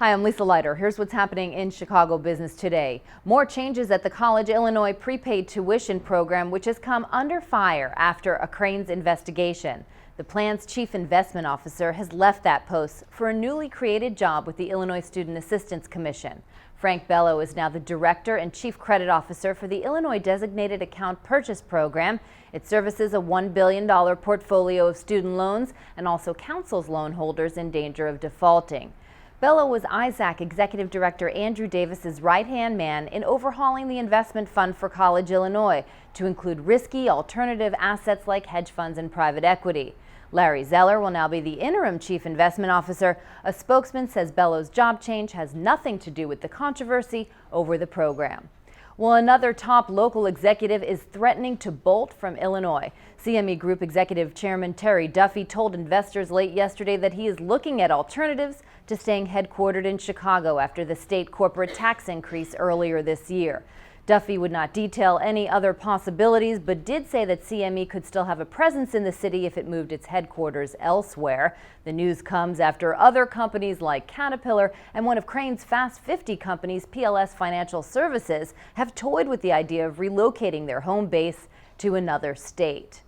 Hi, I'm Lisa Leiter. Here's what's happening in Chicago business today. More changes at the College Illinois prepaid tuition program, which has come under fire after a Crain's investigation. The plan's chief investment officer has left that post for a newly created job with the Illinois Student Assistance Commission. Frank Bello is now the director and chief credit officer for the Illinois Designated Account Purchase Program. It services a $1 billion portfolio of student loans and also counsels loan holders in danger of defaulting. Bello was ISAC Executive Director Andrew Davis's right-hand man in overhauling the investment fund for College Illinois to include risky alternative assets like hedge funds and private equity. Larry Zeller will now be the interim chief investment officer. A spokesman says Bello's job change has nothing to do with the controversy over the program. Well, another top local executive is threatening to bolt from Illinois. CME Group Executive Chairman Terry Duffy told investors late yesterday that he is looking at alternatives to staying headquartered in Chicago after the state corporate tax increase earlier this year. Duffy would not detail any other possibilities, but did say that CME could still have a presence in the city if it moved its headquarters elsewhere. The news comes after other companies like Caterpillar and one of Crain's Fast 50 companies, PLS Financial Services, have toyed with the idea of relocating their home base to another state.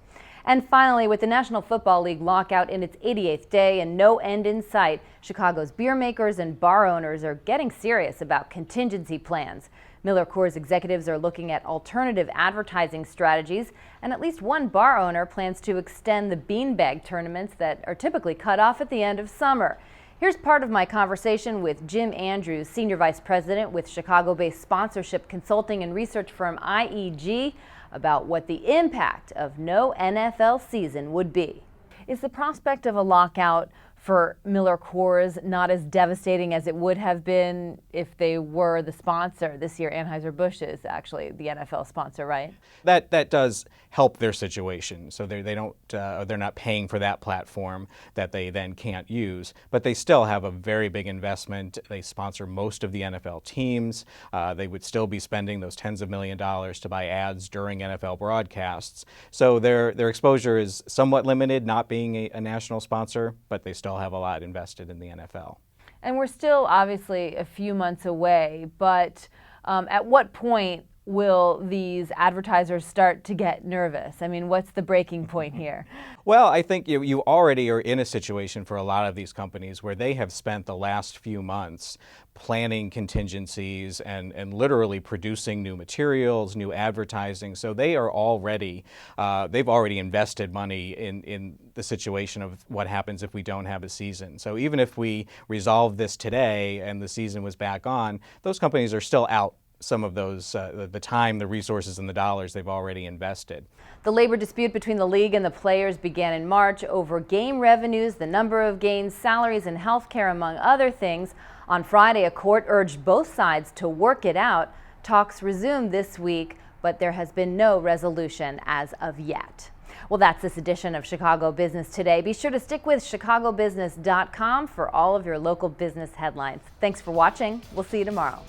And finally, with the National Football League lockout in its 88th day and no end in sight, Chicago's beer makers and bar owners are getting serious about contingency plans. Miller Coors executives are looking at alternative advertising strategies, and at least one bar owner plans to extend the beanbag tournaments that are typically cut off at the end of summer. Here's part of my conversation with Jim Andrews, Senior Vice President with Chicago-based sponsorship consulting and research firm IEG, about what the impact of no NFL season would be. Is the prospect of a lockout for Miller Coors not as devastating as it would have been if they were the sponsor? This year, Anheuser-Busch is actually the NFL sponsor, right? That does help their situation. So they're not paying for that platform that they then can't use, but they still have a very big investment. They sponsor most of the NFL teams. They would still be spending those tens of millions of dollars to buy ads during NFL broadcasts. So their exposure is somewhat limited, not being a national sponsor, but they still have a lot invested in the NFL. And we're still obviously a few months away, but at what point will these advertisers start to get nervous? I mean, what's the breaking point here? Well, I think you already are in a situation for a lot of these companies where they have spent the last few months planning contingencies and literally producing new materials, new advertising. So they are already, they've already invested money in the situation of what happens if we don't have a season. So even if we resolve this today and the season was back on, those companies are still out some of those, the time, the resources, and the dollars they've already invested. The labor dispute between the league and the players began in March over game revenues, the number of games, salaries, and health care, among other things. On Friday, a court urged both sides to work it out. Talks resumed this week, but there has been no resolution as of yet. Well, that's this edition of Chicago Business Today. Be sure to stick with chicagobusiness.com for all of your local business headlines. Thanks for watching. We'll see you tomorrow.